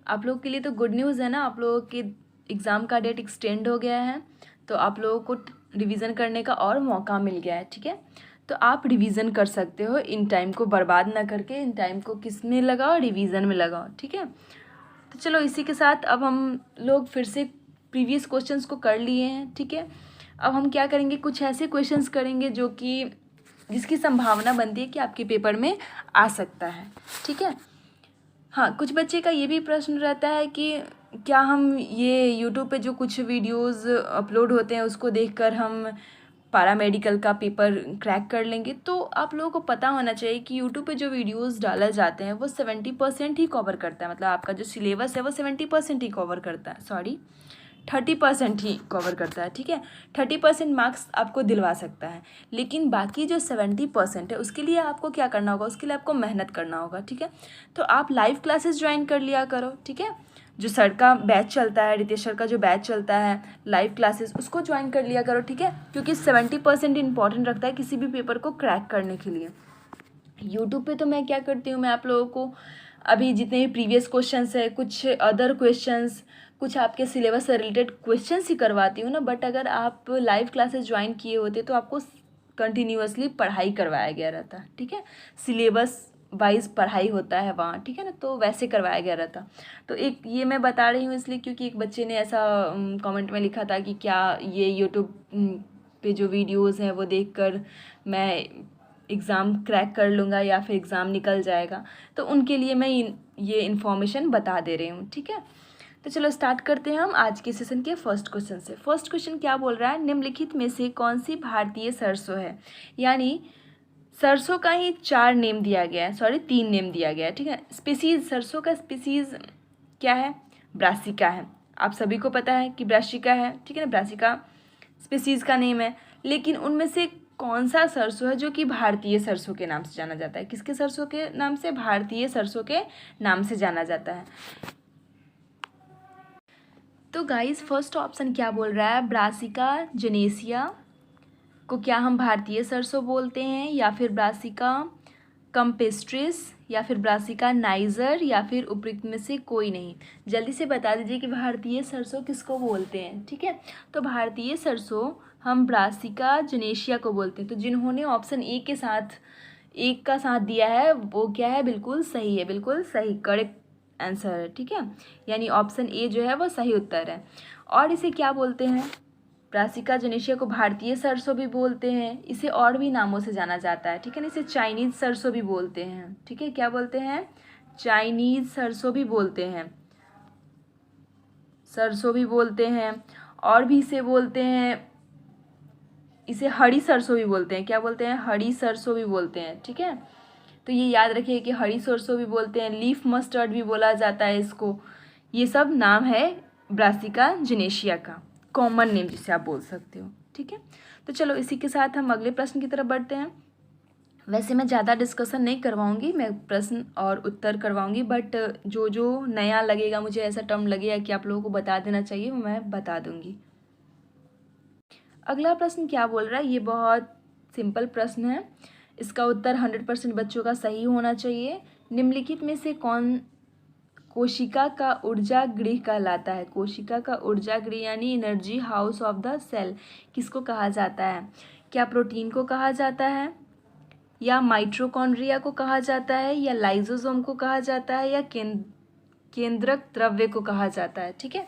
आप लोग के लिए तो गुड न्यूज़ है ना, आप लोगों के एग्ज़ाम का डेट एक्सटेंड हो गया है, तो आप लोगों को रिवीजन करने का और मौका मिल गया है। ठीक है, तो आप रिवीजन कर सकते हो, इन टाइम को बर्बाद ना करके इन टाइम को किस में लगाओ, रिवीजन में लगाओ। ठीक है, तो चलो इसी के साथ अब हम लोग फिर से प्रीवियस क्वेश्चंस को कर लिए हैं। ठीक है, अब हम क्या करेंगे, कुछ ऐसे क्वेश्चंस करेंगे जो कि जिसकी संभावना बनती है कि आपके पेपर में आ सकता है। ठीक है, हाँ, कुछ बच्चे का ये भी प्रश्न रहता है कि क्या हम ये यूट्यूब पे जो कुछ वीडियोस अपलोड होते हैं उसको देखकर हम पैरामेडिकल का पेपर क्रैक कर लेंगे। तो आप लोगों को पता होना चाहिए कि यूट्यूब पे जो वीडियोस डाले जाते हैं वो 70% ही कवर करता है, मतलब आपका जो सिलेबस है वो 70% ही कवर करता है, सॉरी 30% ही कवर करता है। ठीक है, 30% मार्क्स आपको दिलवा सकता है, लेकिन बाकी जो 70% है उसके लिए आपको क्या करना होगा, उसके लिए आपको मेहनत करना होगा। ठीक है, तो आप लाइव क्लासेस ज्वाइन कर लिया करो। ठीक है, जो सर का बैच चलता है, रितेश सर का जो बैच चलता है लाइव क्लासेस, उसको ज्वाइन कर लिया करो। ठीक है, क्योंकि 70% इंपॉर्टेंट रखता है किसी भी पेपर को क्रैक करने के लिए। यूट्यूब पे तो मैं क्या करती हूँ, मैं आप लोगों को अभी जितने भी प्रीवियस क्वेश्चंस है, कुछ अदर क्वेश्चंस, कुछ आपके सिलेबस से रिलेटेड क्वेश्चंस ही करवाती हूँ ना। बट अगर आप लाइव क्लासेस ज्वाइन किए होते तो आपको कंटिन्यूअसली पढ़ाई करवाया गया रहता। ठीक है, सिलेबस वाइज पढ़ाई होता है वहाँ। ठीक है ना, तो वैसे करवाया गया रहता। तो एक ये मैं बता रही हूँ इसलिए क्योंकि एक बच्चे ने ऐसा कमेंट में लिखा था कि क्या ये यूट्यूब पे जो वीडियोज़ हैं वो देखकर मैं एग्ज़ाम क्रैक कर लूँगा या फिर एग्ज़ाम निकल जाएगा। तो उनके लिए मैं ये इन्फॉर्मेशन बता दे रही हूँ। ठीक है, तो चलो स्टार्ट करते हैं हम आज के सेशन के फर्स्ट क्वेश्चन से। फर्स्ट क्वेश्चन क्या बोल रहा है, निम्नलिखित में से कौन सी भारतीय सरसों है। यानी सरसों का ही 4 नेम दिया गया है, सॉरी 3 नेम दिया गया है। ठीक है, स्पीसीज़, सरसों का स्पीसीज़ क्या है, ब्रासिका है। आप सभी को पता है कि ब्रासिका है। ठीक है ना, ब्रासिका स्पीसीज़ का नेम है। लेकिन उनमें से कौन सा सरसों है जो कि भारतीय सरसों के नाम से जाना जाता है, किसके सरसों के नाम से, भारतीय सरसों के नाम से जाना जाता है। तो गाइस फर्स्ट ऑप्शन क्या बोल रहा है, ब्रासिका जेनेसिया को क्या हम भारतीय सरसों बोलते हैं, या फिर ब्रासिका कम्पेस्ट्रिस, या फिर ब्रासिका नाइजर, या फिर उपयुक्त में से कोई नहीं। जल्दी से बता दीजिए कि भारतीय सरसों किसको बोलते हैं। ठीक है, तो भारतीय सरसों हम ब्रासिका जेनेसिया को बोलते हैं। तो जिन्होंने ऑप्शन ए के साथ एक का साथ दिया है वो क्या है, बिल्कुल सही है, बिल्कुल सही करेक्ट आंसर है। ठीक है, यानी ऑप्शन ए जो है वो सही उत्तर है। और इसे क्या बोलते हैं, ब्रासिका जेनेसिया को भारतीय सरसों भी बोलते हैं, इसे और भी नामों से जाना जाता है। ठीक है ना, इसे चाइनीज़ सरसों भी बोलते हैं। ठीक है, क्या बोलते हैं, चाइनीज़ सरसों भी बोलते हैं, सरसों भी बोलते हैं। और भी इसे बोलते हैं, इसे हरी सरसों भी बोलते हैं। क्या बोलते हैं, हरी सरसों भी बोलते हैं। ठीक है, तो ये याद रखिए कि हरी सरसों भी बोलते हैं, लीफ मस्टर्ड भी बोला जाता है इसको। ये सब नाम है ब्रासिका जेनेसिया का, कॉमन नेम जिसे आप बोल सकते हो। ठीक है, तो चलो इसी के साथ हम अगले प्रश्न की तरफ बढ़ते हैं। वैसे मैं ज़्यादा डिस्कशन नहीं करवाऊंगी, मैं प्रश्न और उत्तर करवाऊंगी, बट जो जो नया लगेगा, मुझे ऐसा टर्म लगेगा कि आप लोगों को बता देना चाहिए, मैं बता दूंगी। अगला प्रश्न क्या बोल रहा है, ये बहुत सिंपल प्रश्न है, इसका उत्तर 100% बच्चों का सही होना चाहिए। निम्नलिखित में से कौन कोशिका का ऊर्जा गृह कहलाता है। कोशिका का ऊर्जा गृह यानी energy house of the cell किसको कहा जाता है, क्या प्रोटीन को कहा जाता है, या माइटोकॉन्ड्रिया को कहा जाता है, या लाइसोसोम को कहा जाता है, या केंद्रक द्रव्य को कहा जाता है। ठीक है,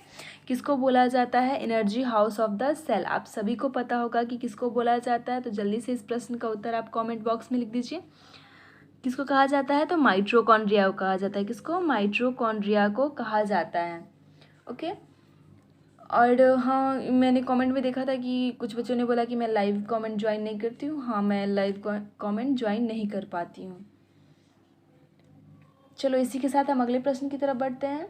किसको बोला जाता है, energy house of the cell. आप सभी को पता होगा कि किसको बोला जाता है, तो जल्दी से इस प्रश्न का उत्तर आप कमेंट बॉक्स में लिख दीजिए। किसको कहा जाता है, तो माइटोकॉन्ड्रिया को कहा जाता है। किसको, माइटोकॉन्ड्रिया को कहा जाता है। ओके, और हाँ मैंने कमेंट में देखा था कि कुछ बच्चों ने बोला कि मैं लाइव कमेंट ज्वाइन नहीं करती हूँ। हाँ, मैं लाइव कमेंट ज्वाइन नहीं कर पाती हूँ। चलो इसी के साथ हम अगले प्रश्न की तरफ बढ़ते हैं।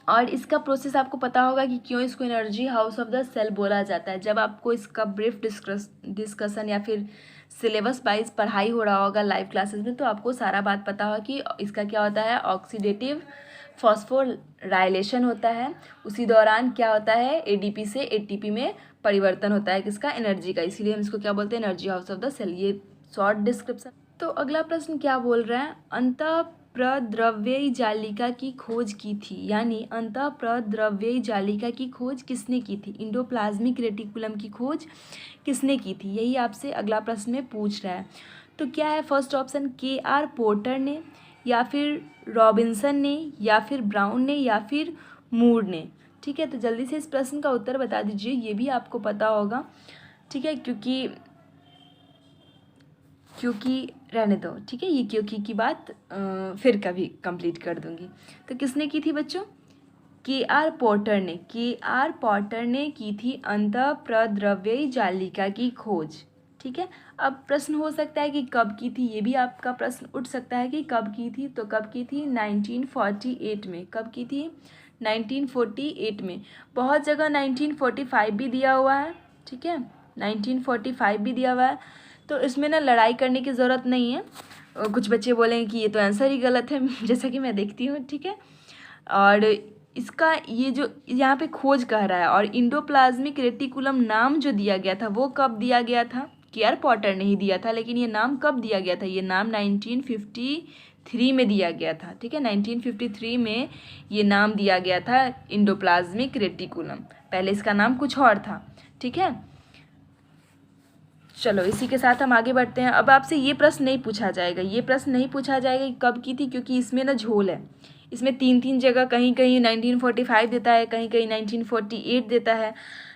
और इसका प्रोसेस आपको पता होगा कि क्यों इसको energy house of the cell बोला जाता है। जब आपको इसका ब्रीफ डिस्कशन या फिर सिलेबस वाइज पढ़ाई हो रहा होगा लाइव क्लासेस में, तो आपको सारा बात पता होगा कि इसका क्या होता है, ऑक्सीडेटिव फॉस्फोराइलेशन होता है। उसी दौरान क्या होता है, एडीपी से एटीपी में परिवर्तन होता है किसका, एनर्जी का। इसीलिए हम इसको क्या बोलते हैं, energy house of the cell. ये शॉर्ट डिस्क्रिप्शन। तो अगला प्रश्न क्या बोल रहा है, अंतः प्रद्रव्य जालिका की खोज की थी, यानी अंतः प्रद्रव्य जालिका की खोज किसने की थी, इंडोप्लाज्मिक रेटिकुलम की खोज किसने की थी, यही आपसे अगला प्रश्न में पूछ रहा है। तो क्या है फर्स्ट ऑप्शन, KR पोर्टर ने, या फिर रॉबिन्सन ने, या फिर ब्राउन ने, या फिर मूर ने। ठीक है, तो जल्दी से इस प्रश्न का उत्तर बता दीजिए, ये भी आपको पता होगा। ठीक है, क्योंकि रहने दो, ठीक है, ये क्योंकि की बात फिर कभी कंप्लीट कर दूंगी। तो किसने की थी बच्चों, KR पोर्टर ने की थी अंतः प्रद्रव्य जालिका की खोज। ठीक है, अब प्रश्न हो सकता है कि कब की थी, ये भी आपका प्रश्न उठ सकता है कि कब की थी। तो कब की थी, 1948 में। कब की थी, 1948 में। बहुत जगह 1945 भी दिया हुआ है। ठीक है, 1945 भी दिया हुआ है, तो इसमें ना लड़ाई करने की ज़रूरत नहीं है। कुछ बच्चे बोलेंगे कि ये तो आंसर ही गलत है जैसा कि मैं देखती हूँ। ठीक है, और इसका ये जो यहाँ पे खोज कह रहा है, और इंडोप्लाज्मिक रेटिकुलम नाम जो दिया गया था वो कब दिया गया था, KR पोर्टर ने ही दिया था, लेकिन ये नाम कब दिया गया था, ये नाम 1953 में दिया गया था। ठीक है, 1953 में ये नाम दिया गया था इंडोप्लाज्मिक रेटिकुलम, पहले इसका नाम कुछ और था। ठीक है, चलो इसी के साथ हम आगे बढ़ते हैं। अब आपसे ये प्रश्न नहीं पूछा जाएगा, ये प्रश्न नहीं पूछा जाएगा कि कब की थी, क्योंकि इसमें ना झोल है। इसमें तीन जगह कहीं कहीं 1945 देता है, कहीं कहीं 1948 देता है।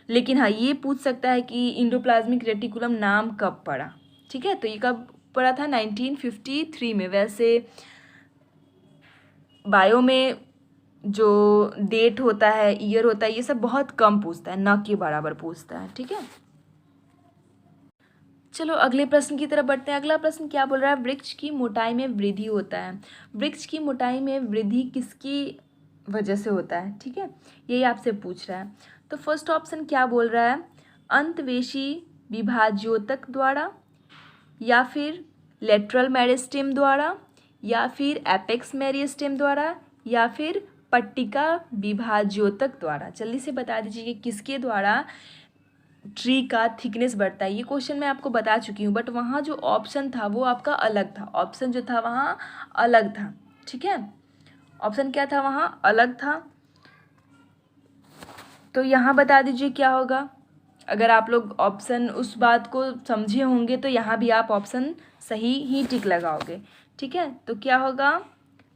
लेकिन हाँ, ये पूछ सकता है कि इंडोप्लाज्मिक रेटिकुलम नाम कब पड़ा। ठीक है, तो ये कब पड़ा था, 1953 में। वैसे बायो में जो डेट होता है, ईयर होता है, ये सब बहुत कम पूछता है, न कि बराबर पूछता है। ठीक है, चलो अगले प्रश्न की तरफ बढ़ते हैं। अगला प्रश्न क्या बोल रहा है, वृक्ष की मोटाई में वृद्धि होता है। वृक्ष की मोटाई में वृद्धि किसकी वजह से होता है, ठीक है, यही आपसे पूछ रहा है। तो फर्स्ट ऑप्शन क्या बोल रहा है, अंतवेशी विभाज्योतक द्वारा, या फिर लेटरल मेरिस्टेम द्वारा, या फिर एपेक्स मेरिस्टेम द्वारा, या फिर पट्टिका विभाज्योतक द्वारा। जल्दी से बता दीजिए कि किसके द्वारा ट्री का थिकनेस बढ़ता है। ये क्वेश्चन मैं आपको बता चुकी हूँ, बट वहाँ जो ऑप्शन था वो आपका अलग था, ऑप्शन जो था वहाँ अलग था। ठीक है, ऑप्शन क्या था, वहाँ अलग था। तो यहाँ बता दीजिए क्या होगा। अगर आप लोग ऑप्शन उस बात को समझे होंगे तो यहाँ भी आप ऑप्शन सही ही टिक लगाओगे। ठीक है, तो क्या होगा,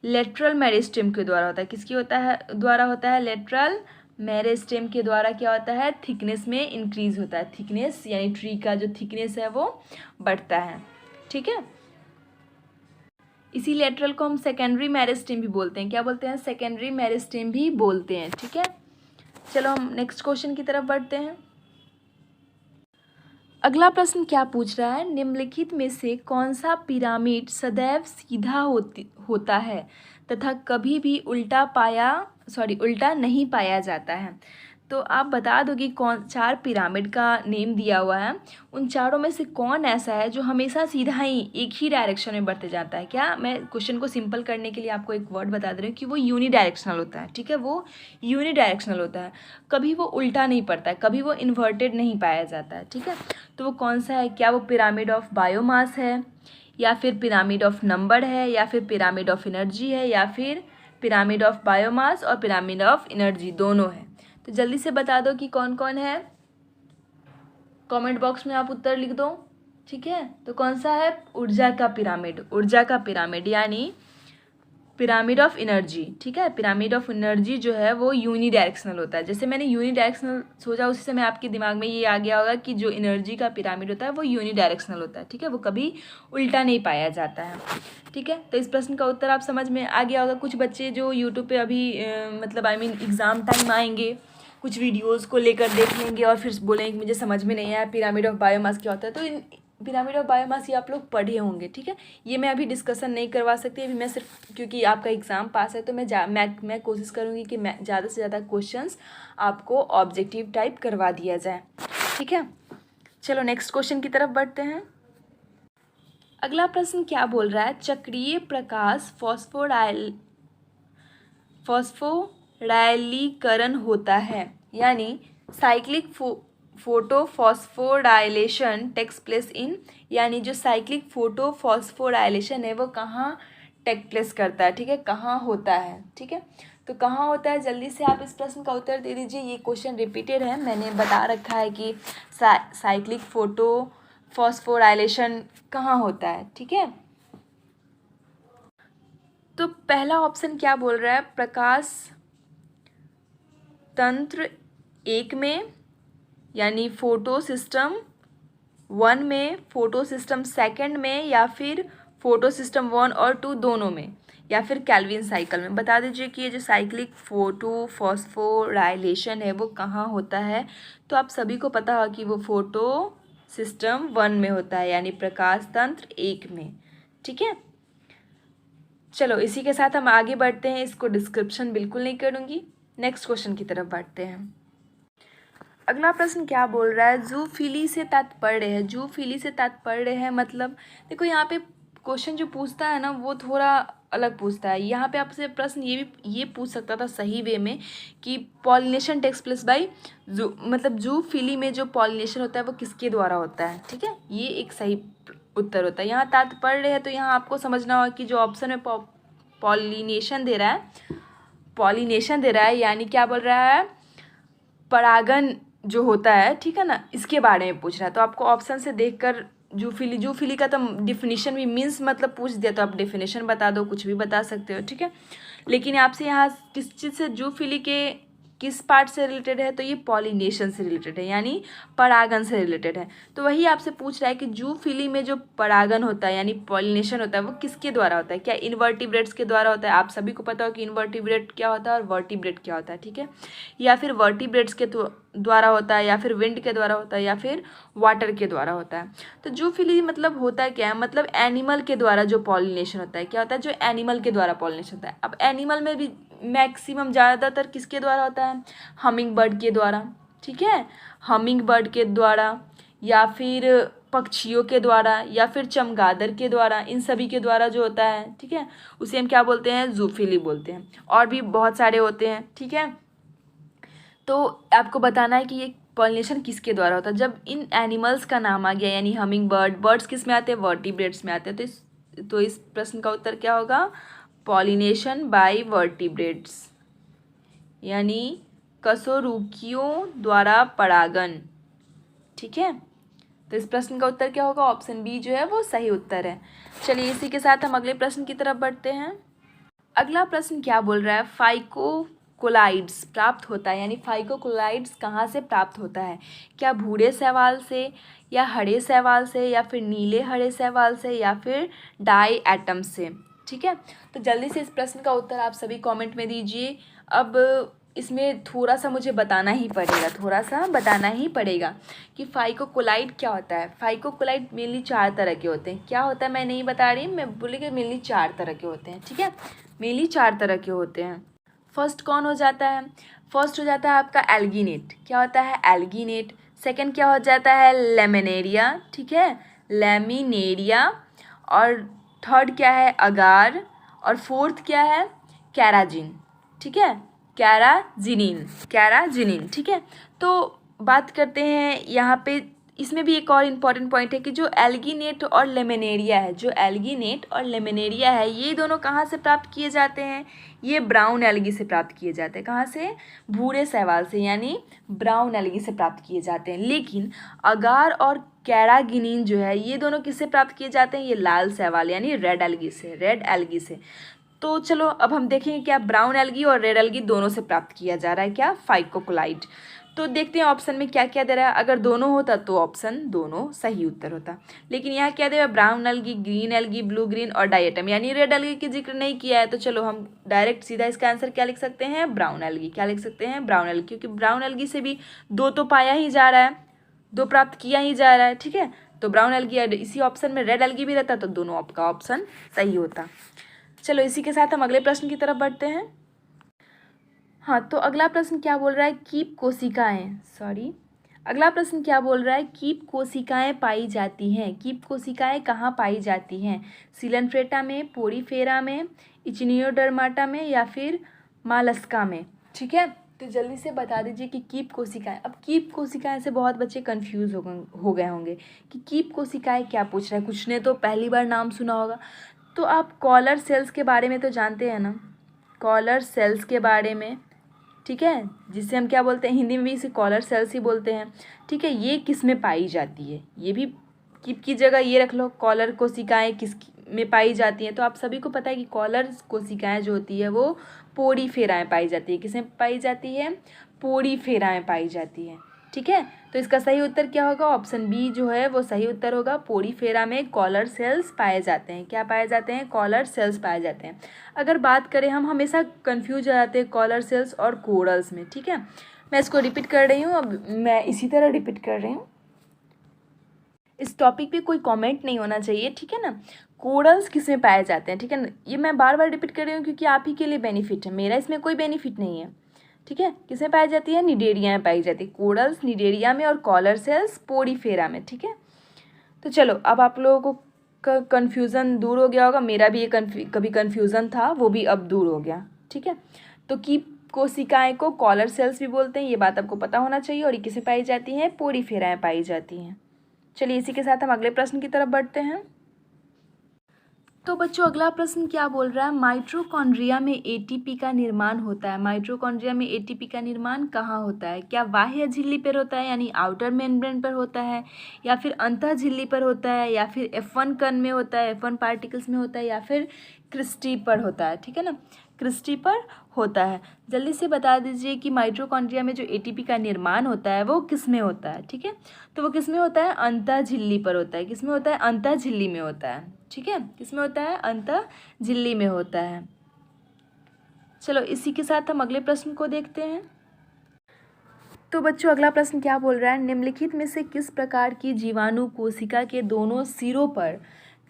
लेटरल मेरिस्टेम के द्वारा होता है। किसकी होता है, द्वारा होता है, लेटरल मेरिस्टेम के द्वारा क्या होता है, थिकनेस में इंक्रीज होता है। थिकनेस यानी ट्री का जो थिकनेस है वो बढ़ता है। ठीक है, इसी लेटरल को हम सेकेंडरी मेरिस्टेम भी बोलते हैं। क्या बोलते हैं, सेकेंडरी मेरिस्टेम भी बोलते हैं। ठीक है, चलो हम नेक्स्ट क्वेश्चन की तरफ बढ़ते हैं। अगला प्रश्न क्या पूछ रहा है, निम्नलिखित में से कौन सा पिरामिड सदैव सीधा होता है तथा कभी भी उल्टा नहीं पाया जाता है। तो आप बता दो कि कौन, 4 पिरामिड का नेम दिया हुआ है, उन चारों में से कौन ऐसा है जो हमेशा सीधा ही एक ही डायरेक्शन में बढ़ते जाता है। क्या, मैं क्वेश्चन को सिंपल करने के लिए आपको एक वर्ड बता दे रही हूँ कि वो यूनिडायरेक्शनल होता है। ठीक है, वो यूनिडायरेक्शनल होता है, कभी वो उल्टा नहीं पड़ता है, कभी वो इन्वर्टेड नहीं पाया जाता है। ठीक है, तो वो कौन सा है, क्या वो पिरामिड ऑफ बायोमास है, या फिर पिरामिड ऑफ नंबर है, या फिर पिरामिड ऑफ एनर्जी है, या फिर पिरामिड ऑफ बायोमास और पिरामिड ऑफ एनर्जी दोनों है। तो जल्दी से बता दो कि कौन कौन है, कमेंट बॉक्स में आप उत्तर लिख दो। ठीक है, तो कौन सा है, ऊर्जा का पिरामिड यानी पिरामिड ऑफ एनर्जी। ठीक है, पिरामिड ऑफ एनर्जी जो है वो यूनिडायरेक्शनल होता है। जैसे मैंने यूनिडायरेक्शनल सोचा, उसी समय आपके दिमाग में ये आ गया होगा कि जो एनर्जी का पिरामिड होता है वो यूनिडायरेक्शनल होता है। ठीक है, वो कभी उल्टा नहीं पाया जाता है। ठीक है, तो इस प्रश्न का उत्तर आप समझ में आ गया होगा। कुछ बच्चे जो यूट्यूब पे अभी मतलब एग्ज़ाम टाइम आएंगे, कुछ वीडियोस को लेकर देख लेंगे और फिर बोलेंगे कि मुझे समझ में नहीं आया पिरामिड ऑफ बायोमास क्या होता है। तो इन पिरामिड ऑफ बायोमास ये आप लोग पढ़े होंगे। ठीक है, ये मैं अभी डिस्कशन नहीं करवा सकती अभी, मैं सिर्फ क्योंकि आपका एग्ज़ाम पास है तो मैं कोशिश करूँगी कि मैं ज़्यादा से ज़्यादा क्वेश्चंस आपको ऑब्जेक्टिव टाइप करवा दिया जाए। ठीक है, चलो नेक्स्ट क्वेश्चन की तरफ बढ़ते हैं। अगला प्रश्न क्या बोल रहा है, चक्रीय प्रकाश फॉस्फोराइलीकरण होता है, यानी cyclic photophosphorylation takes place in, यानी जो साइक्लिक फोटोफॉस्फोराइलेशन है वो कहाँ टेक प्लेस करता है, ठीक है, कहाँ होता है, ठीक है। तो कहाँ होता है, जल्दी से आप इस प्रश्न का उत्तर दे दीजिए। ये क्वेश्चन रिपीटेड है, मैंने बता रखा है कि साइक्लिक फोटो फॉस्फोराइलेशन कहाँ होता है, ठीक है। तो पहला ऑप्शन क्या बोल रहा है, प्रकाश तंत्र 1 में यानी फोटो सिस्टम 1 में, फोटो सिस्टम 2 में, या फिर फोटो सिस्टम 1 और 2 दोनों में, या फिर कैल्विन साइकिल में। बता दीजिए कि ये जो साइक्लिक फोटो फॉस्फोराइलेशन है वो कहाँ होता है। तो आप सभी को पता होगा कि वो फोटो सिस्टम 1 में होता है यानी प्रकाश तंत्र 1 में, ठीक है। चलो इसी के साथ हम आगे बढ़ते हैं, इसको डिस्क्रिप्शन बिल्कुल नहीं करूँगी। नेक्स्ट क्वेश्चन की तरफ बढ़ते हैं। अगला प्रश्न क्या बोल रहा है, जूफिली से तात्पर्य है। जूफिली से तात्पर्य है मतलब, देखो यहाँ पे क्वेश्चन जो पूछता है ना वो थोड़ा अलग पूछता है। यहाँ पे आपसे प्रश्न ये पूछ सकता था सही वे में कि पॉलिनेशन टेक्स प्लेस बाय जू, मतलब जूफिली में जो पॉलिनेशन होता है वो किसके द्वारा होता है, ठीक है, ये एक सही उत्तर होता है। यहाँ तात्पर्य है तो यहाँ आपको समझना होगा कि जो ऑप्शन में पॉलिनेशन दे रहा है, पॉलिनेशन दे रहा है यानी क्या बोल रहा है, परागन जो होता है, ठीक है ना, इसके बारे में पूछ रहा है। तो आपको ऑप्शन से देखकर जूफिली का तो डिफिनीशन भी मीन्स मतलब पूछ दिया, तो आप डिफिनीशन बता दो, कुछ भी बता सकते हो, ठीक है। लेकिन आपसे यहाँ किस चीज़ से जूफिली के किस पार्ट से रिलेटेड है, तो ये पॉलिनेशन से रिलेटेड है यानी परागन से रिलेटेड है। तो वही आपसे पूछ रहा है कि जूफिली में जो परागन होता है यानी पॉलिनेशन होता है वो किसके द्वारा होता है, क्या इनवर्टिब्रेट्स के द्वारा होता है। आप सभी को पता हो कि इनवर्टिब्रेट क्या होता है और वर्टिब्रेट क्या होता है, ठीक है, या फिर वर्टिब्रेट्स के द्वारा होता है, या फिर विंड के द्वारा होता है, या फिर वाटर के द्वारा होता है। तो जूफिली मतलब होता है क्या है, मतलब एनिमल के द्वारा जो पॉलिनेशन होता है, क्या होता है, जो एनिमल के द्वारा पॉलिनेशन होता है। अब एनिमल में भी मैक्सिमम ज़्यादातर किसके द्वारा होता है, हमिंग बर्ड के द्वारा, ठीक है, हमिंग बर्ड के द्वारा, या फिर पक्षियों के द्वारा, या फिर चमगादड़ के द्वारा, इन सभी के द्वारा जो होता है, ठीक है, उसे हम क्या बोलते हैं, जूफिली बोलते हैं। और भी बहुत सारे होते हैं, ठीक है। तो आपको बताना है कि ये पॉलिनेशन किसके द्वारा होता है। जब इन एनिमल्स का नाम आ गया यानी हमिंग बर्ड्स किस में आते हैं, वर्टिब्रेट्स में आते हैं। तो इस प्रश्न का उत्तर क्या होगा, पॉलिनेशन बाय वर्टिब्रेट्स यानी कशेरुकियों द्वारा परागन, ठीक है। तो इस प्रश्न का उत्तर क्या होगा, ऑप्शन बी जो है वो सही उत्तर है। चलिए इसी के साथ हम अगले प्रश्न की तरफ बढ़ते हैं। अगला प्रश्न क्या बोल रहा है, फाइकोकोलाइड्स प्राप्त होता है यानी फाइकोकोलाइड्स कहाँ से प्राप्त होता है, क्या भूरे शैवाल से, या हरे शैवाल से, या फिर नीले हरे शैवाल से, या फिर डाई एटम से, ठीक है। तो जल्दी से इस प्रश्न का उत्तर आप सभी कमेंट में दीजिए। अब इसमें थोड़ा सा मुझे बताना ही पड़ेगा कि फाइकोकोलाइड क्या होता है। फाइकोकोलाइड मेनली 4 तरह के होते हैं। क्या होता है मैं नहीं बता रही, मैं बोलेगी मेनली 4 तरह के होते हैं, ठीक है, मेनली 4 तरह के होते हैं। फर्स्ट कौन हो जाता है, फर्स्ट हो जाता है आपका एल्गिनेट। क्या होता है, एल्गिनेट। सेकंड क्या हो जाता है, लेमिनेरिया, ठीक है, लेमिनेरिया। और थर्ड क्या है, अगार। और फोर्थ क्या है, कैराजिन, ठीक है, कैराजिनिन, ठीक है। तो बात करते हैं यहाँ पे, इसमें भी एक और इम्पॉर्टेंट पॉइंट है कि जो एल्गिनेट और लेमिनेरिया है, ये दोनों कहाँ से प्राप्त किए जाते हैं, ये ब्राउन एल्गी से प्राप्त किए जाते हैं। कहाँ से, भूरे शैवाल से यानी ब्राउन एल्गी से प्राप्त किए जाते हैं। लेकिन अगार और कैरागिनिन जो है ये दोनों किससे प्राप्त किए जाते हैं, ये लाल शैवाल यानी रेड एल्गी से। तो चलो अब हम देखेंगे क्या ब्राउन एल्गी और रेड एल्गी दोनों से प्राप्त किया जा रहा है क्या, फाइकोकोलाइड। तो देखते हैं ऑप्शन में क्या क्या दे रहा है। अगर दोनों होता तो ऑप्शन दोनों सही उत्तर होता, लेकिन यहाँ क्या दे रहा है, brown algae, green algae, blue green और डायटम यानी रेड एल्गी की जिक्र नहीं किया है। तो चलो हम डायरेक्ट सीधा इसका आंसर क्या लिख सकते हैं, ब्राउन एल्गी। क्या लिख सकते हैं, ब्राउन एल्गी, क्योंकि ब्राउन एल्गी से भी 2 तो पाया ही जा रहा है, 2 प्राप्त किया ही जा रहा है, ठीक है। तो ब्राउन एल्गी, इसी ऑप्शन में रेड एल्गी भी रहता तो दोनों आपका ऑप्शन सही होता। चलो इसी के साथ हम अगले प्रश्न की तरफ बढ़ते हैं। हाँ, तो अगला प्रश्न क्या बोल रहा है, कीप कोशिकाएं पाई जाती हैं। कीप कोशिकाएं कहाँ पाई जाती हैं, सिलेंट्रेटा में, पोरीफेरा में, इचिनियोडर्माटा में, या फिर मालस्का में, ठीक है। तो जल्दी से बता दीजिए कि कीप कोशिकाएं। अब कीप कोशिकाएं से बहुत बच्चे कंफ्यूज हो गए होंगे कि कीप कोशिकाएं क्या पूछ रहा है, कुछ ने तो पहली बार नाम सुना होगा। तो आप कॉलर सेल्स के बारे में तो जानते हैं ना, कॉलर सेल्स के बारे में, ठीक है, जिससे हम क्या बोलते हैं, हिंदी में भी इसे कॉलर सेल्स ही बोलते हैं, ठीक है। ये किस में पाई जाती है, ये भी की जगह ये रख लो, कॉलर कोशिकाएं किस में पाई जाती हैं। तो आप सभी को पता है कि कॉलर कोशिकाएं जो होती है वो पोरीफेराएं पाई जाती है। किसमें पाई जाती है? पोरीफेराएं पाई जाती है, ठीक है। तो इसका सही उत्तर क्या होगा? ऑप्शन बी जो है वो सही उत्तर होगा। पोरीफेरा में कॉलर सेल्स पाए जाते हैं। क्या पाए जाते हैं? कॉलर सेल्स पाए जाते हैं। अगर बात करें, हम हमेशा कंफ्यूज हो जाते हैं कॉलर सेल्स और कोरल्स में, ठीक है। मैं इसको रिपीट कर रही हूँ, अब मैं इसी तरह रिपीट कर रही हूँ। इस टॉपिक पे कोई कमेंट नहीं होना चाहिए, ठीक है ना। कोरल्स किस में पाए जाते हैं, ठीक है ना। ये मैं बार बार रिपीट कर रही हूँ क्योंकि आप ही के लिए बेनिफिट है, मेरा इसमें कोई बेनिफिट नहीं है, ठीक है। किसमें पाई जाती है? निडेरिया में पाई जाती है। कोरल्स निडेरिया में और कॉलर सेल्स पोरीफेरा में, ठीक है। तो चलो, अब आप लोगों को कन्फ्यूज़न दूर हो गया होगा। मेरा भी ये कभी कन्फ्यूज़न था, वो भी अब दूर हो गया, ठीक है। तो कीप कोशिकाएं को कॉलर सेल्स भी बोलते हैं, ये बात आपको पता होना चाहिए। और ये किसमें पाई जाती हैं? पोरीफेराएं पाई जाती हैं। चलिए, इसी के साथ हम अगले प्रश्न की तरफ बढ़ते हैं। तो बच्चों, अगला प्रश्न क्या बोल रहा है? माइटोकॉन्ड्रिया में एटीपी का निर्माण होता है। माइटोकॉन्ड्रिया में एटीपी का निर्माण कहाँ होता है? क्या बाह्य झिल्ली पर होता है, यानी आउटर मेम्ब्रेन पर होता है, या फिर अंतः झिल्ली पर होता है, या फिर F1 कण में होता है, F1 पार्टिकल्स में होता है, या फिर क्रिस्टी पर होता है, ठीक है ना। क्रिस्टी पर होता है। जल्दी से बता दीजिए कि माइटोकॉन्ड्रिया में जो एटीपी का निर्माण होता है वो किस में होता है, ठीक है। तो वो किस में होता है? अंतः झिल्ली पर होता है। किस में होता है? अंतः झिल्ली में होता है, ठीक है। किस में होता है? अंतः झिल्ली में होता है। चलो, इसी के साथ हम अगले प्रश्न को देखते हैं। तो बच्चों, अगला प्रश्न क्या बोल रहा है? निम्नलिखित में से किस प्रकार की जीवाणु कोशिका के दोनों सिरों पर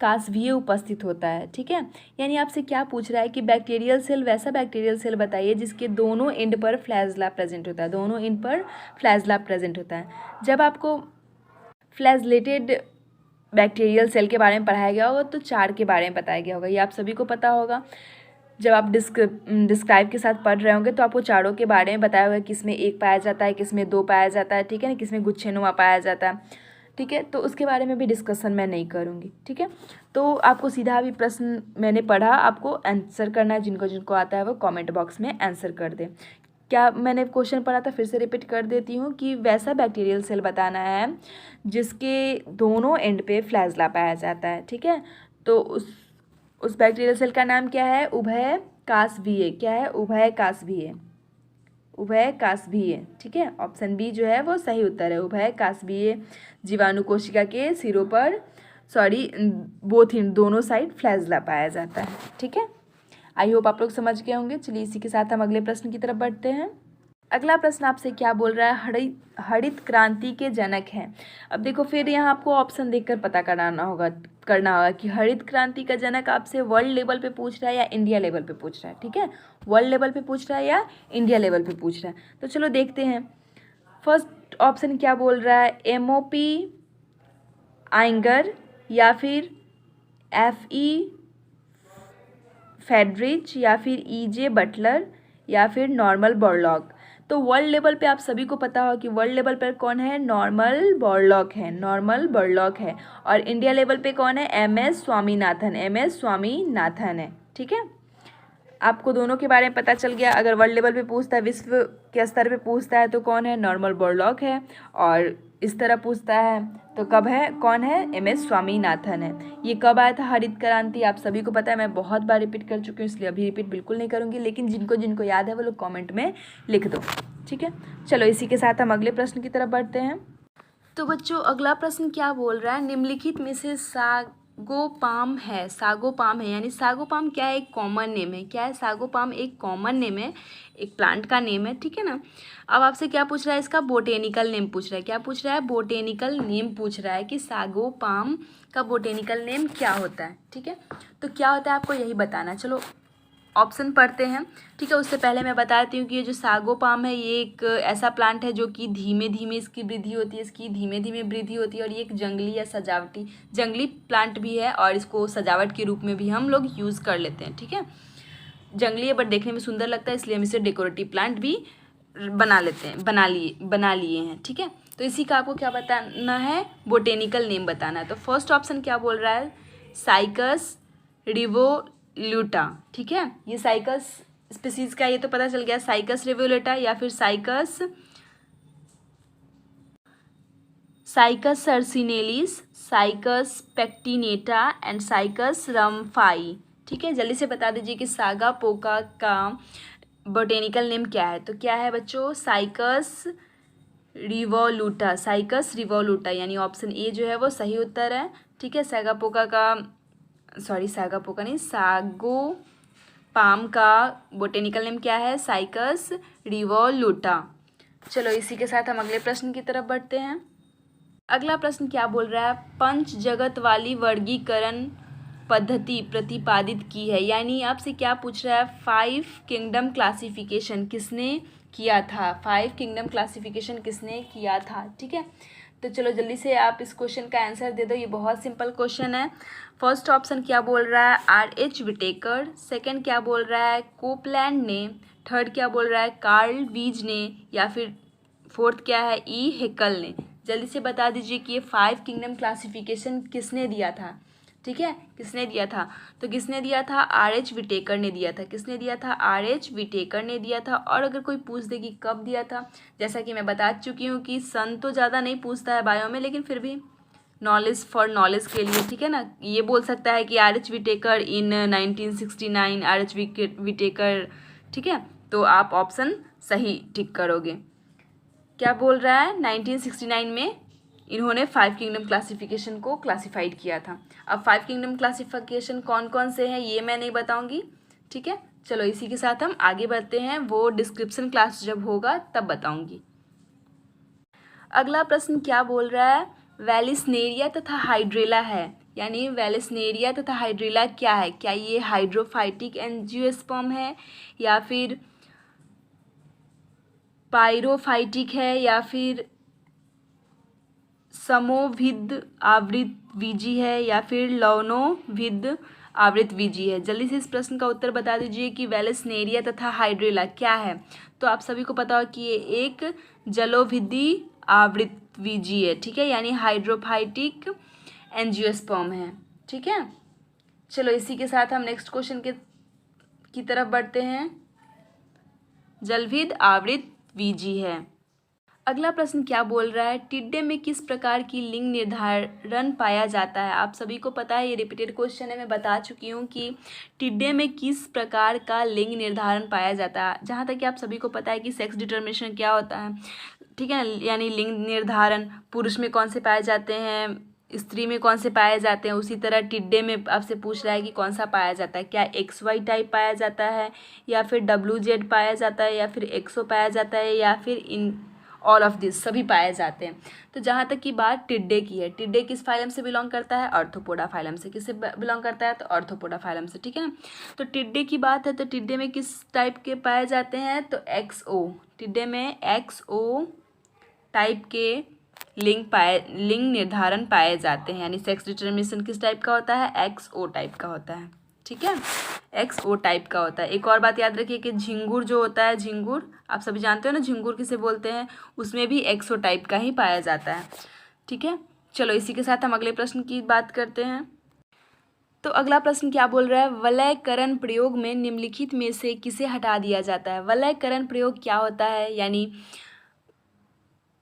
कासवीय उपस्थित होता है, ठीक है। यानी आपसे क्या पूछ रहा है कि बैक्टीरियल सेल, वैसा बैक्टीरियल सेल बताइए जिसके दोनों एंड पर फ्लैजला प्रेजेंट होता है। दोनों एंड पर फ्लैजला प्रेजेंट होता है। जब आपको फ्लैजलेटेड बैक्टीरियल सेल के बारे में पढ़ाया गया होगा तो 4 के बारे में बताया गया होगा, ये आप सभी को पता होगा। जब आप डिस्क्राइब के साथ पढ़ रहे होंगे तो आपको चारों के बारे में बताया होगा, किसमें 1 पाया जाता है, किसमें 2 पाया जाता है, ठीक है ना, किसमें गुच्छेनुमा पाया जाता है, ठीक है। तो उसके बारे में भी डिस्कशन मैं नहीं करूँगी, ठीक है। तो आपको सीधा भी प्रश्न मैंने पढ़ा, आपको आंसर करना है। जिनको जिनको आता है वो कमेंट बॉक्स में आंसर कर दे। क्या मैंने क्वेश्चन पढ़ा था, फिर से रिपीट कर देती हूँ कि वैसा बैक्टीरियल सेल बताना है जिसके दोनों एंड पे फ्लैजला पाया जाता है, ठीक है। तो उस बैक्टीरियल सेल का नाम क्या है? उभयकासवीय। क्या है? उभयकासवीय। उभयकासवीय, ठीक है। ऑप्शन बी जो है वो सही उत्तर है। उभयकासवीय जीवाणु कोशिका के सिरों पर, बोथ इन दोनों साइड फ्लैजला पाया जाता है, ठीक है। आई होप आप लोग समझ गए होंगे। चलिए, इसी के साथ हम अगले प्रश्न की तरफ बढ़ते हैं। अगला प्रश्न आपसे क्या बोल रहा है? हरित क्रांति के जनक हैं। अब देखो, फिर यहाँ आपको ऑप्शन देखकर पता करना होगा कि हरित क्रांति का जनक आपसे वर्ल्ड लेवल पे पूछ रहा है या इंडिया लेवल पे पूछ रहा है, ठीक है। वर्ल्ड लेवल पे पूछ रहा है या इंडिया लेवल पे पूछ रहा है। तो चलो देखते हैं। फर्स्ट ऑप्शन क्या बोल रहा है? MOP आइंगर, या फिर FE फेडरिच, या फिर EJ बटलर, या फिर नॉर्मल बोरलॉग। तो वर्ल्ड लेवल पे आप सभी को पता हो कि वर्ल्ड लेवल पर कौन है? नॉर्मल बोरलॉग है। नॉर्मल बोरलॉग है। और इंडिया लेवल पे कौन है? MS स्वामीनाथन। MS स्वामीनाथन है, ठीक है। आपको दोनों के बारे में पता चल गया। अगर वर्ल्ड लेवल पे पूछता है, विश्व के स्तर पे पूछता है तो कौन है? नॉर्मल बोरलॉग है। और इस तरह पूछता है तो कब है? कौन है? MS स्वामीनाथन है। ये कब आया था हरित क्रांति? आप सभी को पता है, मैं बहुत बार रिपीट कर चुकी हूँ, इसलिए अभी रिपीट बिल्कुल नहीं करूँगी। लेकिन जिनको जिनको याद है वो लोग कॉमेंट में लिख दो, ठीक है। चलो, इसी के साथ हम अगले प्रश्न की तरफ बढ़ते हैं। तो बच्चों, अगला प्रश्न क्या बोल रहा है? निम्नलिखित में से सागोपाम है। सागोपाम है, यानी सागोपाम क्या है? एक कॉमन नेम है। क्या है? सागोपाम एक कॉमन नेम है, एक प्लांट का नेम है, ठीक है ना। अब आपसे क्या पूछ रहा है? इसका बोटेनिकल नेम पूछ रहा है। क्या पूछ रहा है? बोटेनिकल नेम पूछ रहा है कि सागोपाम का बोटेनिकल नेम क्या होता है, ठीक है। तो क्या होता है आपको यही बताना। चलो, ऑप्शन पढ़ते हैं, ठीक है। उससे पहले मैं बताती हूँ कि ये जो सागोपाम है ये एक ऐसा प्लांट है जो कि धीमे धीमे इसकी वृद्धि होती है। इसकी धीमे धीमे वृद्धि होती है और ये एक जंगली या सजावटी जंगली प्लांट भी है, और इसको सजावट के रूप में भी हम लोग यूज़ कर लेते हैं, ठीक है। जंगली है बट देखने में सुंदर लगता है, इसलिए हम इसे डेकोरेटिव प्लांट भी बना लेते हैं, बना लिए हैं, ठीक है। तो इसी का आपको क्या बताना है? बोटेनिकल नेम बताना है। तो फर्स्ट ऑप्शन क्या बोल रहा है? साइकस रिवोल्यूटा, ठीक है। ये साइकस स्पीसीज का ये तो पता चल गया, साइकस रिवोल्यूटा या फिर साइकस सर्सिनेलिस, साइकस पेक्टिनेटा एंड साइकस रम्फाई, ठीक है। जल्दी से बता दीजिए कि सागा पोका का बोटेनिकल नेम क्या है। तो क्या है बच्चों, साइकस रिवोल्यूटा, साइकस रिवोल्यूटा, यानी ऑप्शन ए जो है वो सही उत्तर है, ठीक है। सागापोका का सागापोका नहीं, सागो पाम का बोटेनिकल नेम क्या है, साइकस रिवोल्यूटा। चलो इसी के साथ हम अगले प्रश्न की तरफ बढ़ते हैं। अगला प्रश्न क्या बोल रहा है, पंच जगत वाली वर्गीकरण पद्धति प्रतिपादित की है, यानी आपसे क्या पूछ रहा है, 5 किंगडम क्लासिफिकेशन किसने किया था, 5 किंगडम क्लासिफिकेशन किसने किया था, ठीक है। तो चलो जल्दी से आप इस क्वेश्चन का आंसर दे दो, ये बहुत सिंपल क्वेश्चन है। फर्स्ट ऑप्शन क्या बोल रहा है, R.H. विटेकर, सेकंड क्या बोल रहा है, कोपलैंड ने, थर्ड क्या बोल रहा है, कार्ल वीज ने, या फिर फोर्थ क्या है, ई हेकल ने। जल्दी से बता दीजिए कि ये 5 किंगडम क्लासिफिकेशन किसने दिया था, ठीक है, किसने दिया था। तो किसने दिया था, R.H. विटेकर ने दिया था। किसने दिया था, R.H. विटेकर ने दिया था। और अगर कोई पूछ दे कि कब दिया था, जैसा कि मैं बता चुकी हूँ कि सन तो ज़्यादा नहीं पूछता है बायो में, लेकिन फिर भी नॉलेज फॉर नॉलेज के लिए, ठीक है ना, ये बोल सकता है कि R.H. विटेकर इन 1969, R.H. विटेकर, ठीक है। तो आप ऑप्शन सही टिक करोगे। क्या बोल रहा है, 1969 में इन्होंने 5 किंगडम क्लासिफिकेशन को क्लासिफाइड किया था। अब 5 किंगडम क्लासिफिकेशन कौन कौन से हैं ये मैं नहीं बताऊंगी, ठीक है। चलो इसी के साथ हम आगे बढ़ते हैं, वो डिस्क्रिप्शन क्लास जब होगा तब बताऊंगी। अगला प्रश्न क्या बोल रहा है, वेलिस्नेरिया तथा हाइड्रेला है, यानी वेलिस्नेरिया तथा हाइड्रेला क्या है, क्या ये हाइड्रोफाइटिक एंजियोस्पर्म है, या फिर पायरोफाइटिक है, या फिर समोभिद आवृत बीजी है, या फिर लवणोभिद आवृत बीजी है। जल्दी से इस प्रश्न का उत्तर बता दीजिए कि वेलिस्नेरिया तथा हाइड्रेला क्या है। तो आप सभी को पता हो कि ये एक जलोभिदी आवृत बीजी है, ठीक है, यानी हाइड्रोफाइटिक एंजियोस्पर्म है, ठीक है। चलो इसी के साथ हम नेक्स्ट क्वेश्चन की तरफ बढ़ते हैं, जलभिद आवृत बीजी है। अगला प्रश्न क्या बोल रहा है, टिड्डे में किस प्रकार की लिंग निर्धारण पाया जाता है। आप सभी को पता है, ये रिपीटेड क्वेश्चन है, मैं बता चुकी हूँ कि टिड्डे में किस प्रकार का लिंग निर्धारण पाया जाता है। जहाँ तक कि आप सभी को पता है कि सेक्स डिटर्मिनेशन क्या होता है, ठीक है, यानी लिंग निर्धारण पुरुष में कौन से पाए जाते हैं, स्त्री में कौन से पाए जाते हैं, उसी तरह टिड्डे में आपसे पूछ रहा है कि कौन सा पाया जाता है, क्या XY टाइप पाया जाता है, या फिर WZ पाया जाता है, या फिर XO पाया जाता है, या फिर इन ऑल ऑफ दिस सभी पाए जाते हैं। तो जहाँ तक की बात टिड्डे की है, टिड्डे किस फाइलम से बिलोंग करता है, आर्थ्रोपोडा फाइलम से। किससे बिलोंग करता है, तो आर्थ्रोपोडा फाइलम से, ठीक है ना। तो टिड्डे की बात है, तो टिड्डे में किस टाइप के पाए जाते हैं, तो XO, टिड्डे में XO टाइप के लिंग निर्धारण पाए जाते हैं, यानी सेक्स डिटर्मिनेशन किस टाइप का होता है, XO टाइप का होता है, ठीक है, XO टाइप का होता है। एक और बात याद रखिए कि झिंगुर जो होता है, झिंगुर आप सभी जानते हो ना, झिंगुर किसे बोलते हैं, उसमें भी XO टाइप का ही पाया जाता है, ठीक है। चलो इसी के साथ हम अगले प्रश्न की बात करते हैं। तो अगला प्रश्न क्या बोल रहा है, वलयकरण प्रयोग में निम्नलिखित में से किसे हटा दिया जाता है। वलयकरण प्रयोग क्या होता है, यानी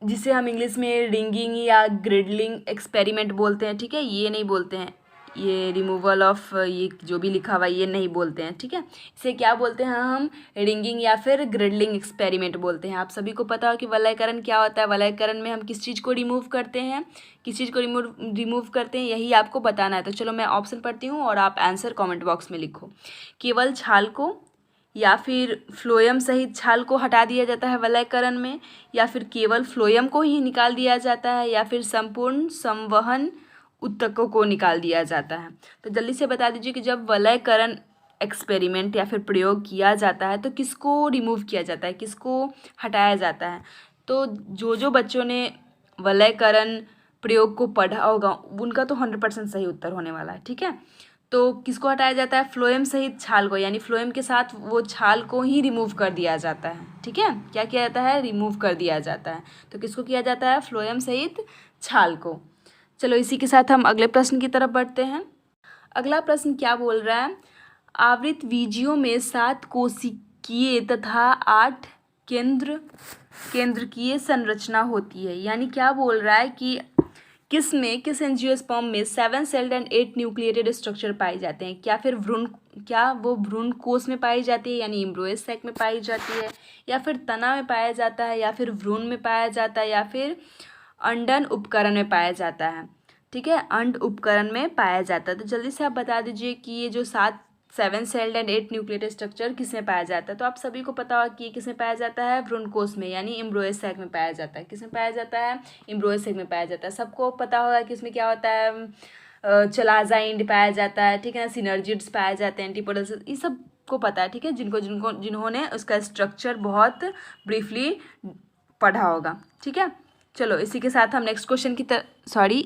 जिसे हम इंग्लिश में रिंगिंग या ग्रिडलिंग एक्सपेरिमेंट बोलते हैं, ठीक है, ये नहीं बोलते हैं, ये रिमूवल ऑफ ये जो भी लिखा हुआ ये नहीं बोलते हैं, ठीक है। इसे क्या बोलते हैं, हम रिंगिंग या फिर ग्रिडलिंग एक्सपेरिमेंट बोलते हैं। आप सभी को पता हो कि वलयकरण क्या होता है। वलयकरण में हम किस चीज़ को रिमूव करते हैं, किस चीज़ को रिमूव करते हैं, यही आपको बताना है। तो चलो मैं ऑप्शन पढ़ती हूँ और आप आंसर कॉमेंट बॉक्स में लिखो। केवल छाल को, या फिर फ्लोएम सहित छाल को हटा दिया जाता है वलयकरण में, या फिर केवल फ्लोएम को ही निकाल दिया जाता है, या फिर संपूर्ण संवहन ऊतकों को निकाल दिया जाता है। तो जल्दी से बता दीजिए कि जब वलयकरण एक्सपेरिमेंट या फिर प्रयोग किया जाता है तो किसको रिमूव किया जाता है, किसको हटाया जाता है। तो जो बच्चों ने वलयकरण प्रयोग को पढ़ा होगा उनका तो 100% सही उत्तर होने वाला है, ठीक है। तो किसको हटाया जाता है, फ्लोएम सहित छाल को, यानी फ्लोएम के साथ वो छाल को ही रिमूव कर दिया जाता है, ठीक है। क्या किया जाता है, रिमूव कर दिया जाता है। तो किसको किया जाता है, फ्लोएम सहित छाल को। चलो इसी के साथ हम अगले प्रश्न की तरफ बढ़ते हैं। अगला प्रश्न क्या बोल रहा है, आवृत वीजियों में 7 कोशिकीय तथा 8 केंद्रकीय संरचना होती है। यानी क्या बोल रहा है कि किस एंजियोस्पर्म में 7 सेल्ड एंड 8 न्यूक्लिएटेड स्ट्रक्चर पाए जाते हैं। क्या वो भ्रूण कोश में पाई जाती है यानी एम्ब्रियो सैक में पाई जाती है, या फिर तना में पाया जाता है, या फिर भ्रूण में पाया जाता है, या फिर अंडन उपकरण में पाया जाता है। ठीक है, अंड उपकरण में पाया जाता है। तो जल्दी से आप बता दीजिए कि ये जो 7 सेल्ड एंड 8 न्यूक्लिएटेड स्ट्रक्चर किसमें पाया जाता है। तो आप सभी को पता होगा कि ये किसमें पाया जाता है, भ्रूणकोश में यानी एम्ब्रियो सैक में पाया जाता है। किसमें पाया जाता है, एम्ब्रियो सैक में पाया जाता है। सबको पता होगा कि इसमें क्या होता है, चलाजाइंड पाया जाता है, ठीक है ना, सिनर्जिड्स पाया जाते हैं, एंटीपोडल्स, ये सब को पता है। ठीक है, जिन्होंने उसका स्ट्रक्चर बहुत ब्रीफली पढ़ा होगा। ठीक है, चलो इसी के साथ हम नेक्स्ट क्वेश्चन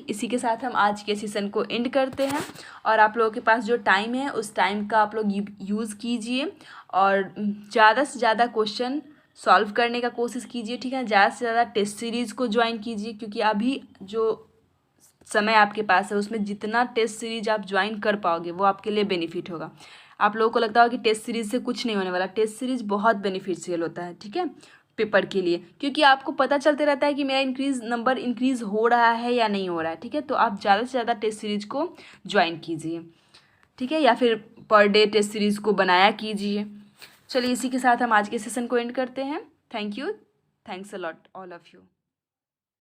इसी के साथ हम आज के सेशन को एंड करते हैं। और आप लोगों के पास जो टाइम है उस टाइम का आप लोग यूज़ कीजिए और ज़्यादा से ज़्यादा क्वेश्चन सॉल्व करने का कोशिश कीजिए। ठीक है, ज़्यादा से ज़्यादा टेस्ट सीरीज़ को ज्वाइन कीजिए, क्योंकि अभी जो समय आपके पास है उसमें जितना टेस्ट सीरीज आप ज्वाइन कर पाओगे वो आपके लिए बेनिफिट होगा। आप लोगों को लगता होगा कि टेस्ट सीरीज से कुछ नहीं होने वाला, टेस्ट सीरीज बहुत बेनिफिशियल होता है। ठीक है, पेपर के लिए, क्योंकि आपको पता चलते रहता है कि मेरा नंबर इंक्रीज़ हो रहा है या नहीं हो रहा है। ठीक है, तो आप ज़्यादा से ज़्यादा टेस्ट सीरीज को ज्वाइन कीजिए। ठीक है, या फिर पर डे टेस्ट सीरीज को बनाया कीजिए। चलिए इसी के साथ हम आज के सेशन को एंड करते हैं। Thank you, thanks a lot all of you.